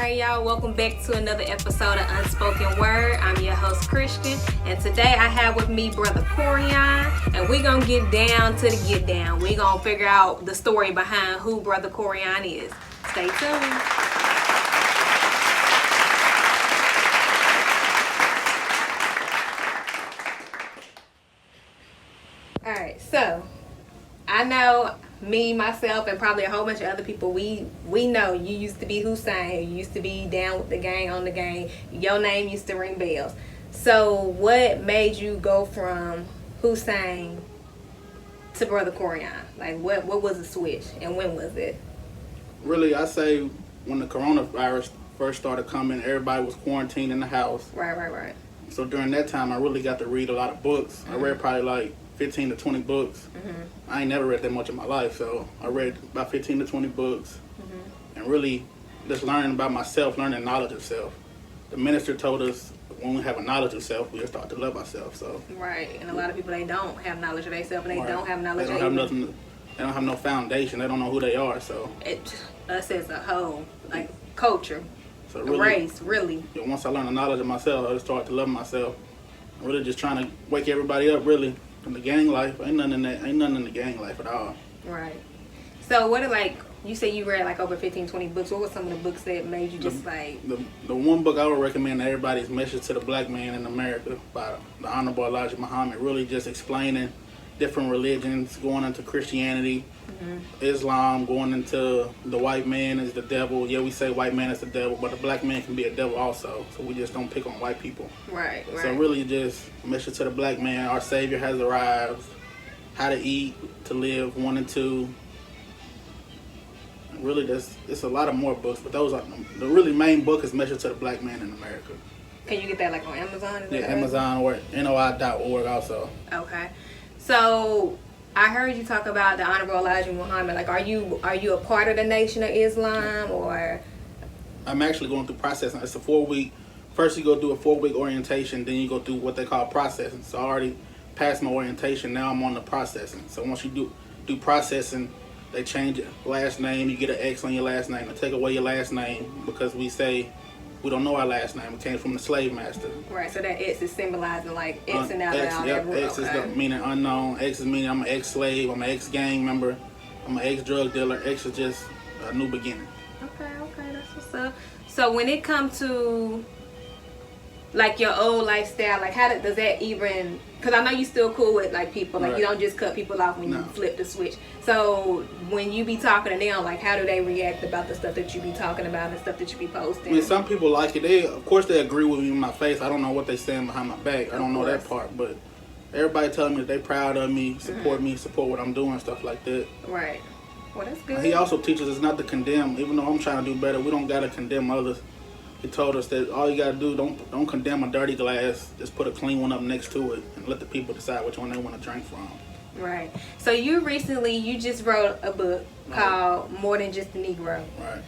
Alright y'all, welcome back to another episode of Unspoken Word. I'm your host Christian, and today I have with me brother Coreyian, and we're gonna get down to the get down. We're gonna figure out the story behind who brother Coreyian is. Stay tuned. Alright, so I know me, myself, and probably a whole bunch of other people, we know you used to be Hussein. You used to be down with the gang, on the gang. Your name used to ring bells. So what made you go from Hussein to brother Coreyian? Like what was the switch and when was it? Really, I say when the coronavirus first started coming, everybody was quarantined in the house. Right. So during that time, I really got to read a lot of books. I read probably like 15 to 20 books. I ain't never read that much in my life, so I read about 15 to 20 books. And really just learning about myself, learning knowledge of self. The minister told us when we have a knowledge of self, we'll start to love ourselves. So Right, and a lot of people, they don't have knowledge of themselves, and they don't have knowledge They don't have nothing. They don't have no foundation. They don't know who they are. So us as a whole, like culture, so really, race, really. Once I learned the knowledge of myself, I just started to love myself. I'm really just trying to wake everybody up, really. In the gang life, ain't nothing in the gang life at all. Right. So what are, like, you say you read like over 15, 20 books. What were some of the books that made you just like... The one book I would recommend to everybody is Message to the Black Man in America by the Honorable Elijah Muhammad. Really just explaining different religions, going into Christianity, Islam, going into the white man is the devil. Yeah, we say white man is the devil, but the black man can be a devil also. So we just don't pick on white people. Right. So really just Message to the Black Man, our Savior has arrived, how to eat, to live, 1 and 2. Really, it's a lot of more books, but those are the really main book is Message to the Black Man in America. Can you get that like on Amazon? Yeah, Amazon or NOI.org also. Okay. So I heard you talk about the Honorable Elijah Muhammad. Like, are you a part of the Nation of Islam, or? I'm actually going through processing. It's a 4-week. First, you go do a 4-week orientation, then you go through what they call processing. So I already passed my orientation. Now I'm on the processing. So once you do processing, they change your last name. You get an X on your last name. They take away your last name because we say we don't know our last name. It came from the slave master. Right, so that X is symbolizing like X and out of Yep, X is the meaning unknown. X is meaning I'm an ex-slave. I'm an ex-gang member. I'm an ex-drug dealer. X is just a new beginning. Okay, that's what's up. So when it comes to like your old lifestyle, like how does that even? Because I know you still cool with like people, like right. You don't just cut people off when you flip the switch. So when you be talking to them, like how do they react about the stuff that you be talking about and stuff that you be posting? I mean, some people like it. Of course, they agree with me in my face. I don't know what they saying behind my back. I don't know that part, but everybody telling me that they proud of me, support me, support what I'm doing, stuff like that. Right. Well, that's good. He also teaches us not to condemn, even though I'm trying to do better. We don't gotta condemn others. He told us that all you gotta do, don't condemn a dirty glass. Just put a clean one up next to it and let the people decide which one they want to drink from. Right. So you just wrote a book called More Than Just a Negro. Right.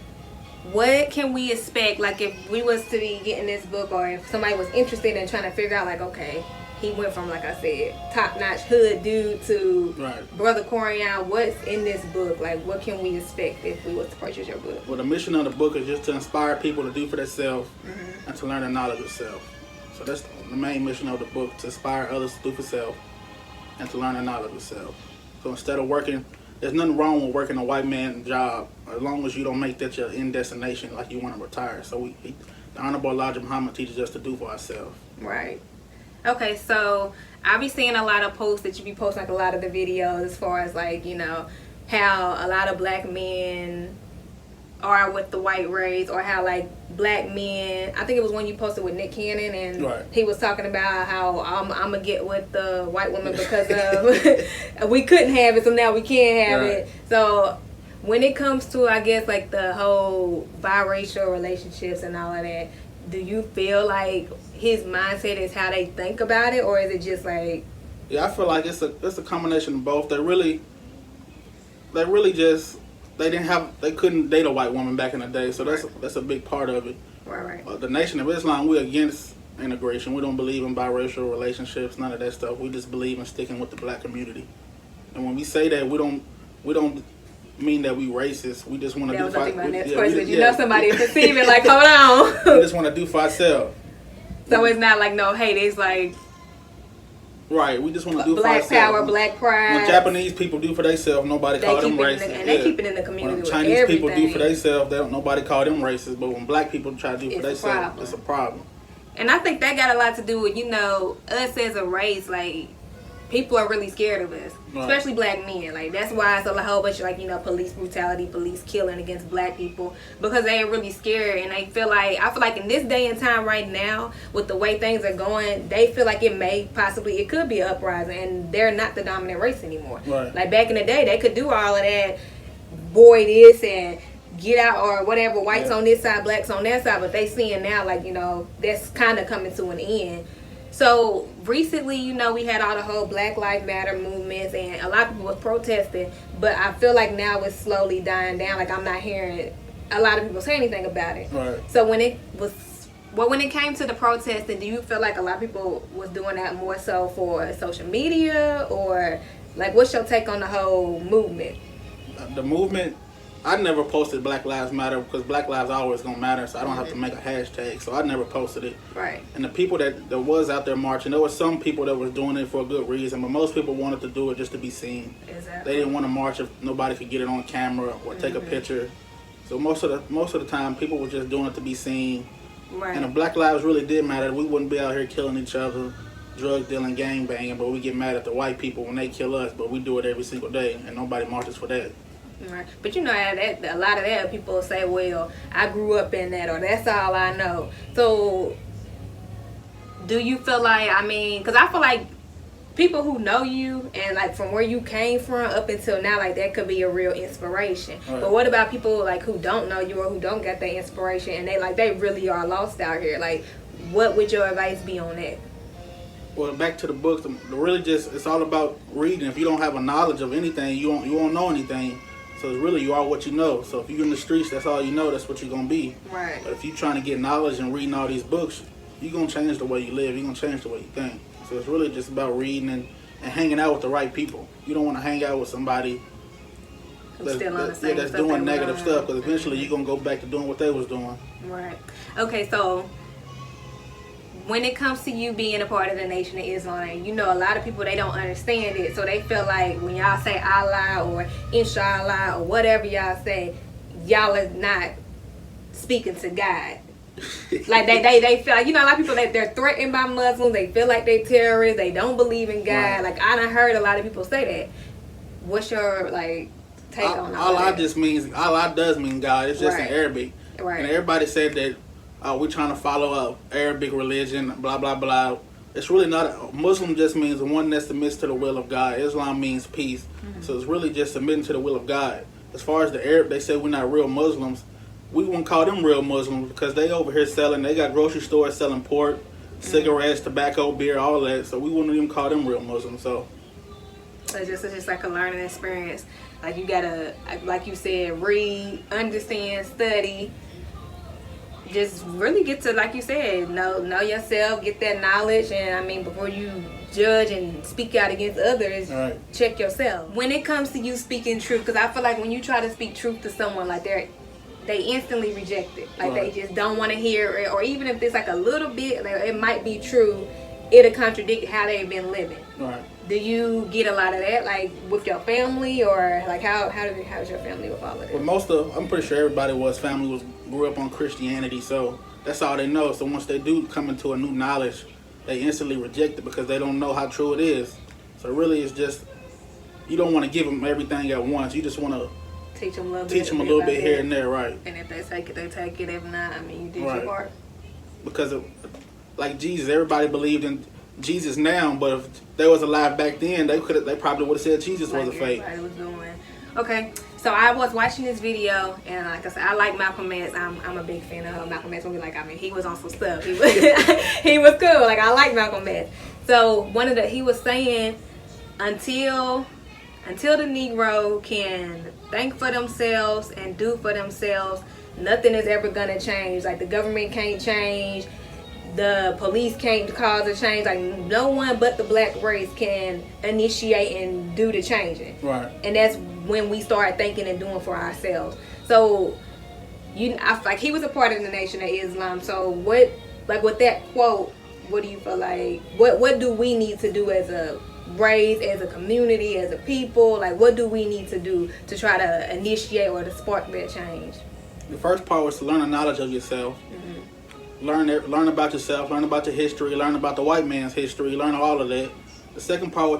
What can we expect? Like if we was to be getting this book, or if somebody was interested in trying to figure out, like, okay, he went from, like I said, top-notch hood dude to brother Coreyian. What's in this book? Like, what can we expect if we was to purchase your book? Well, the mission of the book is just to inspire people to do for themselves and to learn the knowledge of self. So that's the main mission of the book, to inspire others to do for self and to learn the knowledge of self. So instead of working, there's nothing wrong with working a white man's job as long as you don't make that your end destination, like you want to retire. So the Honorable Elijah Muhammad teaches us to do for ourselves. Right. Okay, so I be seeing a lot of posts that you be posting, like a lot of the videos as far as like, you know, how a lot of black men are with the white race, or how like black men, I think it was one you posted with Nick Cannon, and he was talking about how I'm gonna get with the white woman because of we couldn't have it, so now we can have it. So when it comes to, I guess, like the whole biracial relationships and all of that, do you feel like his mindset is how they think about it, or is it just like? Yeah, I feel like it's a combination of both. They couldn't date a white woman back in the day, so that's a big part of it. Right. The Nation of Islam, we're against integration. We don't believe in biracial relationships, none of that stuff. We just believe in sticking with the black community. And when we say that, we don't mean that we racist. We just want to do for you know somebody is perceiving like, hold on. We just want to do for ourselves. So it's not like no hate. It's like right. We just want to do black for ourselves. power, black pride. When Japanese people do for themselves, nobody call them racist. And they keep it in the community. When Chinese people do for themselves, nobody call them racist. But when black people try to do for themselves, it's a problem. And I think that got a lot to do with, you know, us as a race. Like, people are really scared of us, especially black men. Like, that's why it's a whole bunch of, like, you know, police brutality, police killing against black people, because they are really scared. And they feel like, I feel like in this day and time right now, with the way things are going, they feel like it could be an uprising, and they're not the dominant race anymore. Right. Like, back in the day, they could do all of that, boy this and get out or whatever, whites on this side, blacks on that side, but they seeing now, like, you know, that's kind of coming to an end. So recently, you know, we had all the whole Black Lives Matter movements, and a lot of people was protesting, but I feel like now it's slowly dying down. Like, I'm not hearing a lot of people say anything about it. Right. So when it came to the protesting, do you feel like a lot of people was doing that more so for social media, or like, what's your take on the whole movement? The movement, I never posted Black Lives Matter because Black Lives are always gonna matter, so I don't have to make a hashtag. So I never posted it. Right. And the people that was out there marching, there were some people that was doing it for a good reason, but most people wanted to do it just to be seen. Exactly. They didn't want to march if nobody could get it on camera or take a picture. So most of the time, people were just doing it to be seen. Right. And if Black Lives really did matter, we wouldn't be out here killing each other, drug dealing, gang banging. But we get mad at the white people when they kill us, but we do it every single day, and nobody marches for that. Right. But you know, that a lot of that people say, well, I grew up in that, or that's all I know. So do you feel like, I mean, because I feel like people who know you and like from where you came from up until now, like that could be a real inspiration. Right. But what about people like who don't know you or who don't get that inspiration, and they really are lost out here? Like, what would your advice be on that? Well, back to the books, really just, it's all about reading. If you don't have a knowledge of anything, you won't know anything. So it's really, you are what you know. So if you're in the streets, that's all you know, that's what you're going to be. Right. But if you're trying to get knowledge and reading all these books, you're going to change the way you live. You're going to change the way you think. So it's really just about reading and hanging out with the right people. You don't want to hang out with somebody that's doing negative stuff, because eventually you're going to go back to doing what they was doing. Right. Okay, so when it comes to you being a part of the Nation of Islam, you know, a lot of people, they don't understand it. So they feel like when y'all say Allah or Inshallah or whatever y'all say, y'all are not speaking to God. Like they feel like, you know, a lot of people, they're threatened by Muslims. They feel like they terrorists. They don't believe in God. Right. Like, I done heard a lot of people say that. What's your, like, take on all that? Allah does mean God. It's just in Arabic. Right. And everybody said that we're trying to follow Arabic religion, blah, blah, blah. It's really not. Muslim just means one that submits to the will of God. Islam means peace. Mm-hmm. So it's really just submitting to the will of God. As far as the Arab, they say we're not real Muslims. We wouldn't call them real Muslims because they over here selling, they got grocery stores selling pork, cigarettes, tobacco, beer, all that. So we wouldn't even call them real Muslims. So it's just like a learning experience. Like, you gotta, like you said, read, understand, study. Just really get to, like you said, know yourself, get that knowledge, and I mean, before you judge and speak out against others, check yourself. When it comes to you speaking truth, because I feel like when you try to speak truth to someone, like they instantly reject it. Like they just don't want to hear it, or even if it's like a little bit, like, it might be true, it'll contradict how they've been living. Right. Do you get a lot of that, like with your family, or like how's your family with all of that? I'm pretty sure everybody grew up on Christianity, so that's all they know. So once they do come into a new knowledge, they instantly reject it because they don't know how true it is. So really, it's just, you don't want to give them everything at once. You just want to teach them a little bit here and there, right? And if they take it, they take it. If not, I mean, you did your part. Because like Jesus, everybody believed in Jesus now, but if they was alive back then, they probably would have said Jesus was a fake. Was doing. Okay, so I was watching this video, and like I said, I like Malcolm X. I'm a big fan of Malcolm X. He was on some stuff. He was cool. Like, I like Malcolm X. So he was saying, until the Negro can think for themselves and do for themselves, nothing is ever gonna change. Like, the government can't change. the police can't cause a change. Like no one but the black race can initiate and do the changing. Right. And that's when we start thinking and doing for ourselves. So I feel like he was a part of the Nation of Islam. So what, like with that quote, what do you feel like? What do we need to do as a race, as a community, as a people? Like what do we need to do to try to initiate or to spark that change? The first part was to learn the knowledge of yourself. Learn about yourself, learn about your history, learn about the white man's history, learn all of that. The second part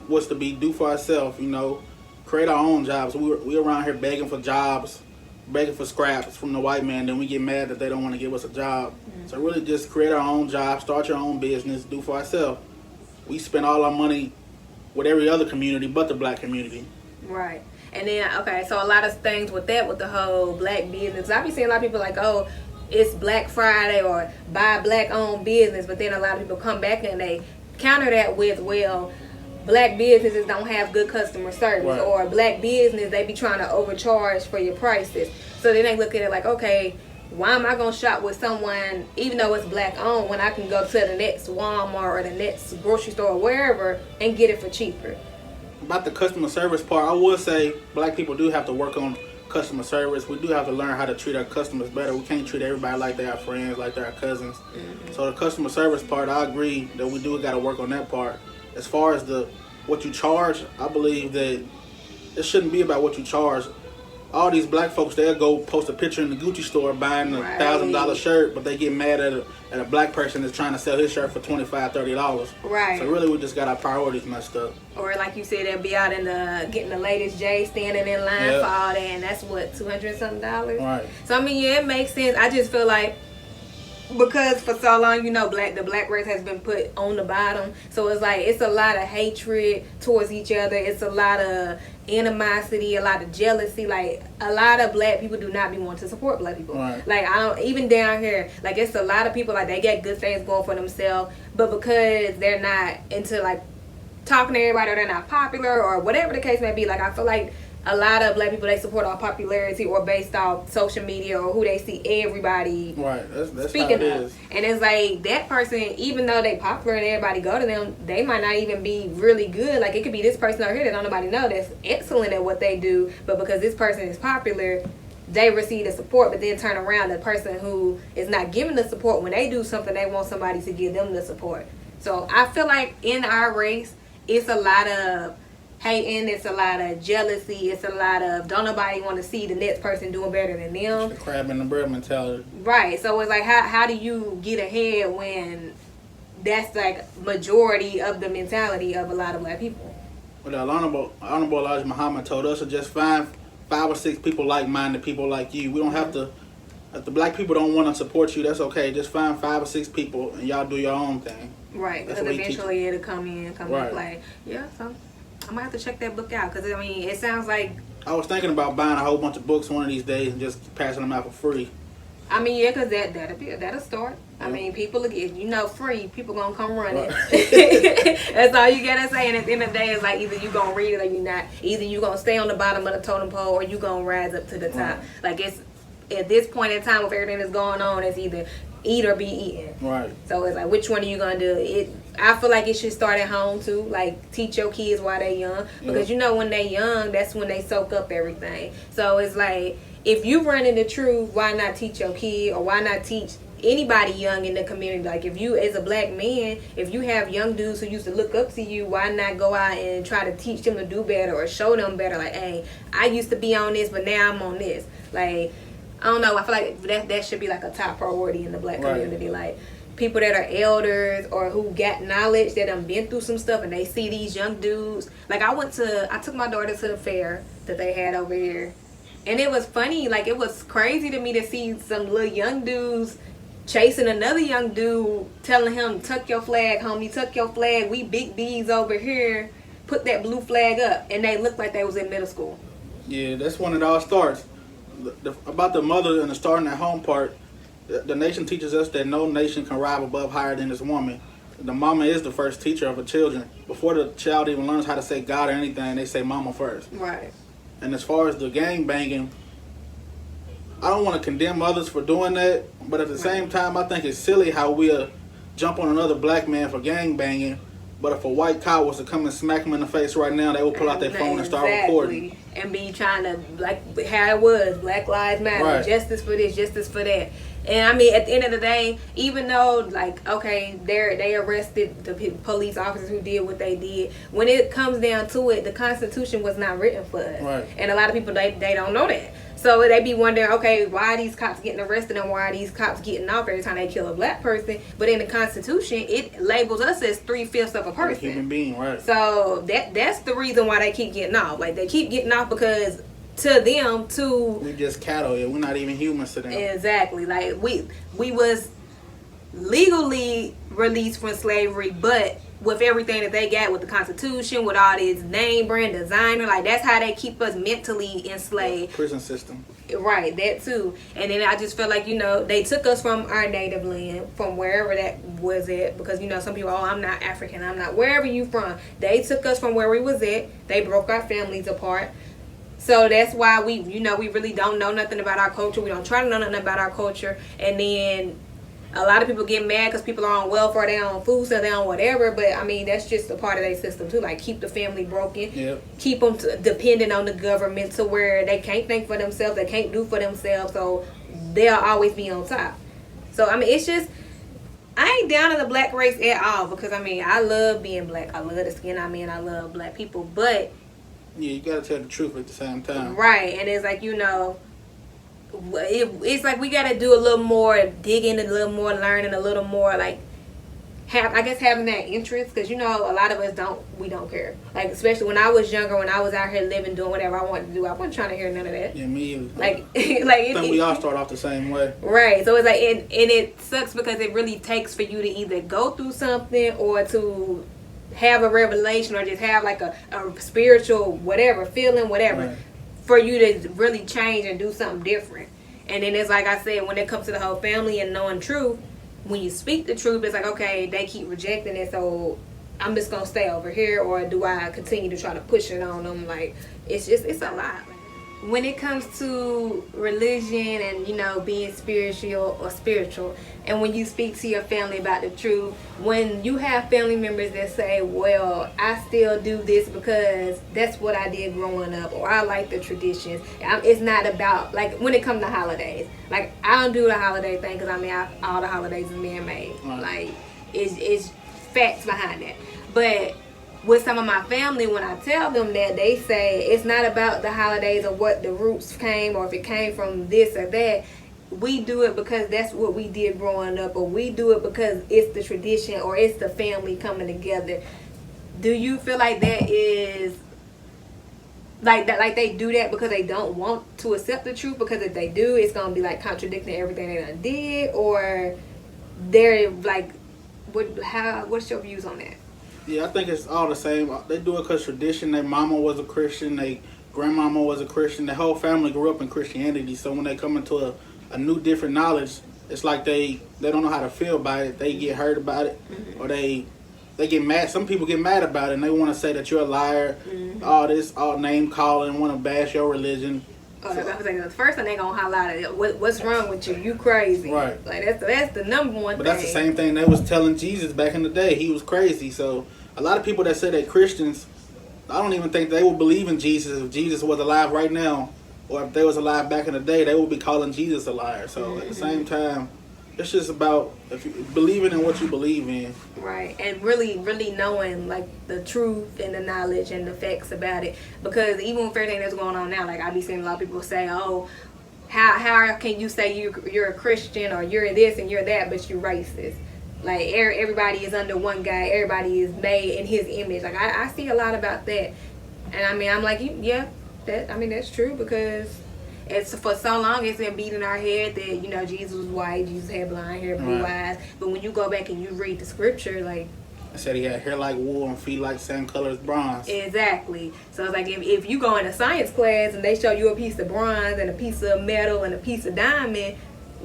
was to be do for ourselves, you know, create our own jobs. We around here begging for jobs, begging for scraps from the white man, then we get mad that they don't want to give us a job. So really just create our own job, start your own business, do for ourselves. We spend all our money with every other community but the black community. Right. And then, okay, so a lot of things with that, with the whole black business, I be seeing a lot of people like, oh, it's Black Friday or buy black owned business, but then a lot of people come back and they counter that with, well, black businesses don't have good customer service, right. Or black business, they be trying to overcharge for your prices. So then they look at it like, okay, why am I going to shop with someone, even though it's black owned, when I can go to the next Walmart or the next grocery store or wherever and get it for cheaper? About the customer service part, I would say black people do have to work on customer service. We do have to learn how to treat our customers better. We can't treat everybody like they're our friends, like they're our cousins. So the customer service part, I agree that we do got to work on that part. As far as what you charge, I believe that it shouldn't be about what you charge. All these black folks, they'll go post a picture in the Gucci store buying a $1,000 shirt, but they get mad at a black person that's trying to sell his shirt for $25, $30. Right. So really, we just got our priorities messed up. Or like you said, they'll be out in getting the latest J, standing in line for all that, and that's what, $200 something. Right. So I mean, yeah, it makes sense. I just feel like because for so long, you know, the black race has been put on the bottom, so it's like it's a lot of hatred towards each other. It's a lot of animosity, a lot of jealousy. Like a lot of black people do not be wanting to support black people. Right. Like I don't, even down here, like it's a lot of people like they get good things going for themselves, but because they're not into like talking to everybody, or they're not popular or whatever the case may be, like I feel like a lot of black people, they support our popularity or based off social media or who they see everybody that's speaking how it of. is. And it's like that person, even though they popular and everybody go to them, they might not even be really good. Like it could be this person over here that don't nobody know that's excellent at what they do, but because this person is popular, they receive the support, but then turn around, the person who is not giving the support, when they do something, they want somebody to give them the support. So I feel like in our race, it's a lot of hating, it's a lot of jealousy, it's a lot of don't nobody want to see the next person doing better than them. The crab in the barrel mentality. Right. So it's like how do you get ahead when that's like majority of the mentality of a lot of black people? Well, the Honorable Elijah Muhammad told us to just find 5 or 6 people like-minded, people like you. We don't have to. If the black people don't want to support you, that's okay. Just find 5 or 6 people and y'all do your own thing. Right. Because eventually it'll come in play. Yeah. So I'm gonna have to check that book out because I mean it sounds like. I was thinking about buying a whole bunch of books one of these days and just passing them out for free. I mean, yeah, because that'll start. Yeah. I mean, people, if you know free, people gonna come running. Right. That's all you gotta say. And at the end of the day, it's like either you gonna read it or you not. Either you gonna stay on the bottom of the totem pole or you gonna rise up to the top. Right. Like it's at this point in time with everything that's going on, it's either eat or be eaten. Right. So it's like, which one are you gonna do? I feel like it should start at home too. Like teach your kids while they're young, because you know when they're young, that's when they soak up everything. So it's like if you run in the truth, why not teach your kid, or why not teach anybody young in the community? Like if you, as a black man, if you have young dudes who used to look up to you, why not go out and try to teach them to do better or show them better? Like, hey, I used to be on this, but now I'm on this. Like, I don't know. I feel like that should be like a top priority in the black community. Like people that are elders or who got knowledge that done been through some stuff and they see these young dudes. Like I took my daughter to the fair that they had over here. And it was funny, like it was crazy to me to see some little young dudes chasing another young dude, telling him, tuck your flag, homie, tuck your flag. We big B's over here. Put that blue flag up. And they looked like they was in middle school. Yeah, that's when it all starts. About the mother and the starting at home part, the nation teaches us that no nation can rise above higher than its woman. The mama is the first teacher of the children. Before the child even learns how to say God or anything, they say mama first. Right. And as far as the gang banging, I don't want to condemn others for doing that, but at the same time, I think it's silly how we'll jump on another black man for gang banging. But if a white cop was to come and smack him in the face right now, they would pull out their phone and start recording. And be trying to, like how it was, Black Lives Matter, Right. justice for this, justice for that. And I mean, at the end of the day, even though, like, okay, they arrested the police officers who did what they did, when it comes down to it, the Constitution was not written for us. Right. And a lot of people, they don't know that. So they be wondering, okay, why are these cops getting arrested and why are these cops getting off every time they kill a black person? But in the Constitution, it labels us as 3/5 of a person. A human being, right. So that's the reason why they keep getting off. Like, they keep getting off because to them, we just cattle. Yeah, we're not even humans to them. Exactly. Like, we was legally released from slavery, but with everything that they got with the Constitution, with all this name brand designer, like, that's how they keep us mentally enslaved. Prison system. Right, that too. And then I just felt like, they took us from our native land, from wherever that was at, because, some people, I'm not African, I'm not, wherever you from. They took us from where we was at. They broke our families apart. So that's why we really don't know nothing about our culture. We don't try to know nothing about our culture. And then a lot of people get mad because people are on welfare, they on food, so they on whatever. But I mean, that's just a part of their system too. Like, keep the family broken. Yep. Keep them dependent on the government to where they can't think for themselves, they can't do for themselves. So they'll always be on top. So I mean, it's just, I ain't down in the black race at all, because I mean, I love being black. I love the skin I'm in. I love black people, but yeah, you gotta tell the truth at the same time. Right, and it's like, it's like we gotta do a little more digging, a little more learning, a little more like having that interest, because a lot of us don't care. Like, especially when I was younger, when I was out here living, doing whatever I wanted to do, I wasn't trying to hear none of that. Yeah, me either. Like, I think we all start off the same way. Right. So it's like, and it sucks because it really takes for you to either go through something or to have a revelation or just have like a spiritual whatever feeling, whatever, right, for you to really change and do something different. And then it's like I said, when it comes to the whole family and knowing truth, when you speak the truth, it's like, okay, they keep rejecting it, so I'm just gonna stay over here, or do I continue to try to push it on them? Like, it's a lot. When it comes to religion and being spiritual, and when you speak to your family about the truth, when you have family members that say, well, I still do this because that's what I did growing up, or I like the traditions, it's not about, like, when it comes to holidays, like, I don't do the holiday thing because all the holidays is man-made. Right. Like, it's facts behind that. But with some of my family, when I tell them that, they say it's not about the holidays or what the roots came, or if it came from this or that. We do it because that's what we did growing up, or we do it because it's the tradition, or it's the family coming together. Do you feel like that is like that, like they do that because they don't want to accept the truth, because if they do, it's gonna be like contradicting everything they done did, or they're like, what's your views on that? Yeah, I think it's all the same. They do it because tradition. Their mama was a Christian. Their grandmama was a Christian. The whole family grew up in Christianity. So when they come into a new, different knowledge, it's like they don't know how to feel about it. They get hurt about it, mm-hmm, or they get mad. Some people get mad about it, and they want to say that you're a liar. Mm-hmm. All name calling, want to bash your religion. Oh, so, I was like, the first thing they gonna highlight is what's wrong with you? You crazy? Right. Like, that's the number one. But thing. That's the same thing they was telling Jesus back in the day. He was crazy. So a lot of people that say they're Christians, I don't even think they would believe in Jesus if Jesus was alive right now, or if they was alive back in the day, they would be calling Jesus a liar. So, mm-hmm, at the same time, it's just about if you believing in what you believe in. Right. And really, really knowing like the truth and the knowledge and the facts about it. Because even with everything that's going on now, like I be seeing a lot of people say, oh, how can you say you're a Christian, or you're this and you're that, but you're racist? Like, everybody is under one guy. Everybody is made in his image. Like, I see a lot about that. And I mean, I'm like, yeah, that's true, because it's for so long it's been beat in our head that Jesus was white, Jesus had blonde hair, blue eyes. But when you go back and you read the scripture, like, I said he had hair like wool and feet like same color as bronze. Exactly. So it's like, if you go in a science class and they show you a piece of bronze and a piece of metal and a piece of diamond,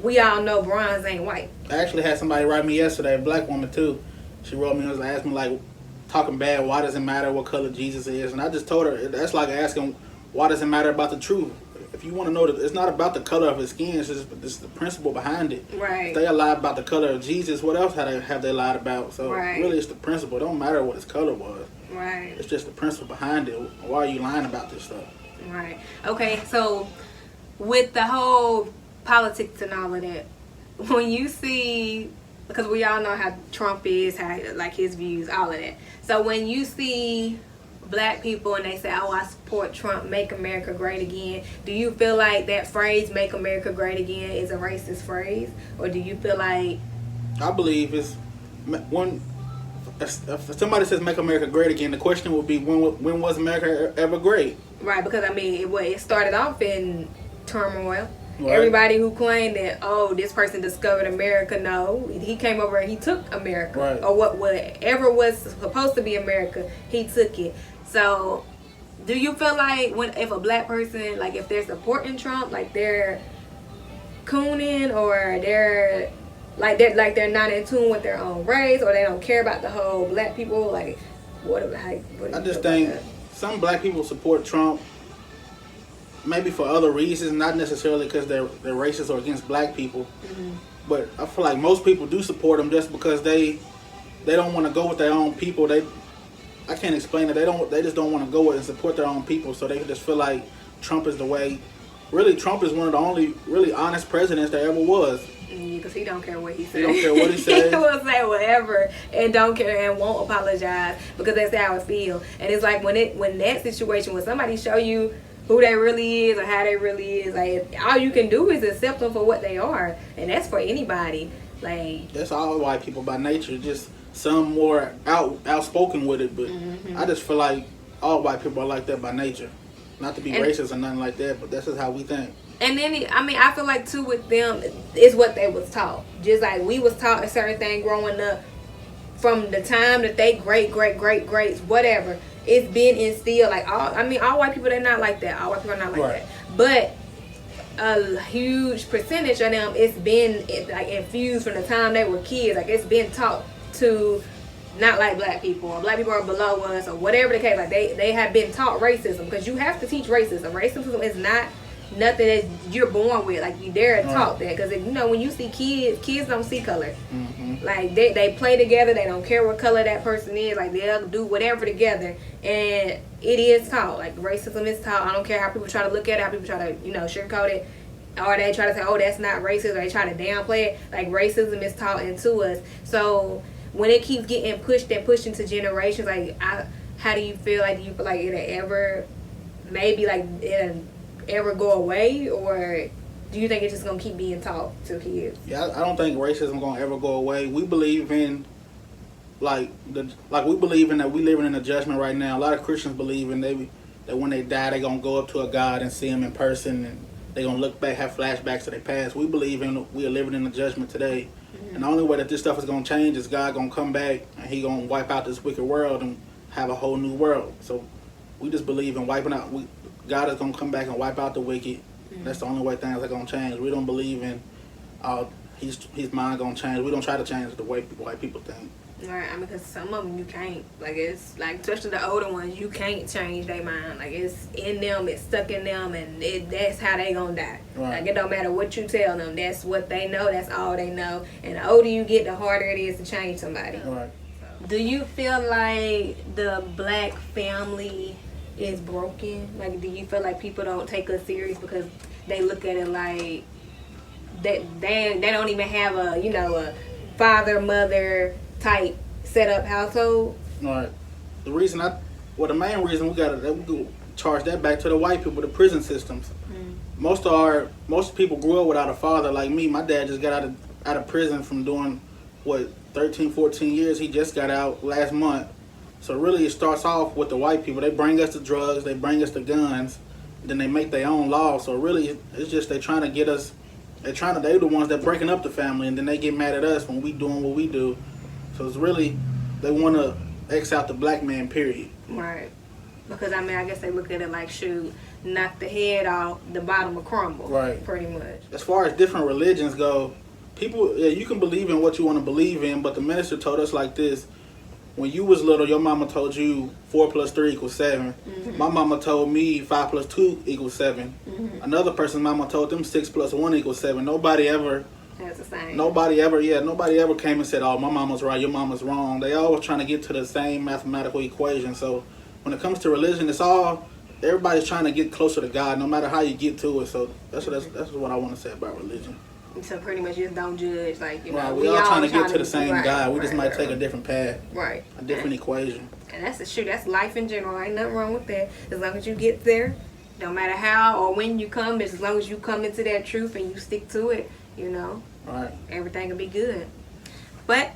we all know bronze ain't white. I actually had somebody write me yesterday, a black woman too. She wrote me and asked me, like, talking bad, why does it matter what color Jesus is? And I just told her, that's like asking, why does it matter about the truth? if you want to know that it's not about the color of his skin, it's the principle behind it. Right. If they lied about the color of Jesus, what else have they lied about? So Right. really, it's the principle. It don't matter what his color was. Right. It's just the principle behind it. Why are you lying about this stuff? Right. Okay, so with the whole politics and all of that, when you see, because we all know how Trump is, how like his views, all of that. So when you see black people and they say, "Oh, I support Trump, make America great again," do you feel like that phrase "make America great again" is a racist phrase, or do you feel like? I believe it's one. If somebody says "make America great again," the question would be, when was America ever great? Right, because I mean, it started off in turmoil. Right. Everybody who claimed that, oh, this person discovered America, no, he came over and he took America, right. Or whatever was supposed to be America, he took it. So, do you feel like if a black person, like if they're supporting Trump, like they're cooning, or they're not in tune with their own race, or they don't care about the whole black people, like what I just think some black people support Trump maybe for other reasons, not necessarily because they're racist or against black people. Mm-hmm. But I feel like most people do support him just because they don't want to go with their own people. I can't explain it. They just don't want to go with and support their own people. So they just feel like Trump is the way. Really, Trump is one of the only really honest presidents there ever was. Because he don't care what he says. He don't care what he says. He will say whatever and don't care and won't apologize because that's how it feels. And it's like when that situation, when somebody show you who they really is or how they really is, like all you can do is accept them for what they are, and that's for anybody. Like that's all white people by nature. Just some more outspoken with it, but I just feel like all white people are like that by nature. Not to be racist or nothing like that, but that's just how we think. And then, I feel like too with them, it's what they was taught. Just like we was taught a certain thing growing up from the time that they greats, whatever. It's been instilled. Like all white people, they're not like that. All white people are not like that. But a huge percentage of them, it's been like infused from the time they were kids. Like it's been taught to not like black people, or black people are below us, or whatever the case. Like they have been taught racism, because you have to teach racism. Racism is not nothing that you're born with. Like they're taught that, because when you see kids don't see color. Mm-hmm. Like they play together. They don't care what color that person is. Like they'll do whatever together, and it is taught. Like racism is taught. I don't care how people try to look at it, how people try to sugarcoat it, or they try to say, oh, that's not racist, or they try to downplay it. Like racism is taught into us. So when it keeps getting pushed into generations, like how do you feel? Like do you feel like it'll ever go away, or do you think it's just gonna keep being taught to kids? Yeah, I don't think racism gonna ever go away. We believe in we believe in that we living in a judgment right now. A lot of Christians believe in that when they die, they gonna go up to a God and see him in person, and they gonna look back, have flashbacks to their past. We believe we are living in a judgment today. Mm-hmm. And the only way that this stuff is gonna change is God gonna come back and he gonna wipe out this wicked world and have a whole new world. So we just believe in wiping out. God is gonna come back and wipe out the wicked. Mm-hmm. That's the only way things are gonna change. We don't believe in his mind gonna change. We don't try to change the way white people think. Right, because some of them you can't. Like it's like, especially the older ones, you can't change their mind. Like it's in them, it's stuck in them, and that's how they gonna die. Right. Like it don't matter what you tell them. That's what they know. That's all they know. And the older you get, the harder it is to change somebody. Right. Do you feel like the black family is broken? Like, do you feel like people don't take us serious because they look at it like they don't even have a father mother type setup household? Right. The main reason we go charge that back to the white people, the prison systems. Mm. Most people grew up without a father. Like me, my dad just got out of prison from doing 13, 14 years. He just got out last month. So really it starts off with the white people. They bring us the drugs, they bring us the guns, then they make their own law. So really it's just they're trying to get us, they're the ones that breaking up the family, and then they get mad at us when we doing what we do. So it's really, they want to X out the black man, period. Right. Because, I guess they look at it like, shoot, knock the head off, the bottom will crumble. Right. Pretty much. As far as different religions go, people, you can believe in what you want to believe in, but the minister told us like this: when you was little, your mama told you 4 plus 3 equals 7. My mama told me 5 plus 2 equals 7. Another person's mama told them 6 plus 1 equals 7. Nobody ever came and said, oh, my mama's right, your mama's wrong. They always trying to get to the same mathematical equation. So when it comes to religion, everybody's trying to get closer to God, no matter how you get to it. So that's what I want to say about religion. So pretty much just don't judge, like, you know. Right, we all trying to get to the same God. We just might take a different path. Right. A different equation. And that's the truth. That's life in general. Ain't nothing wrong with that. As long as you get there, no matter how or when you come, as long as you come into that truth and you stick to it, you know. Right. Everything will be good. But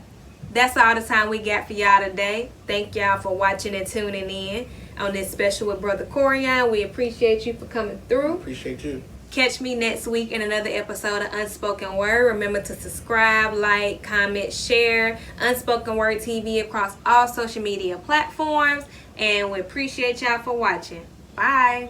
that's all the time we got for y'all today. Thank y'all for watching and tuning in on this special with Brother Coreyian. We appreciate you for coming through. Appreciate you. Catch me next week in another episode of Unspoken Word. Remember to subscribe, like, comment, share Unspoken Word TV across all social media platforms. And we appreciate y'all for watching. Bye.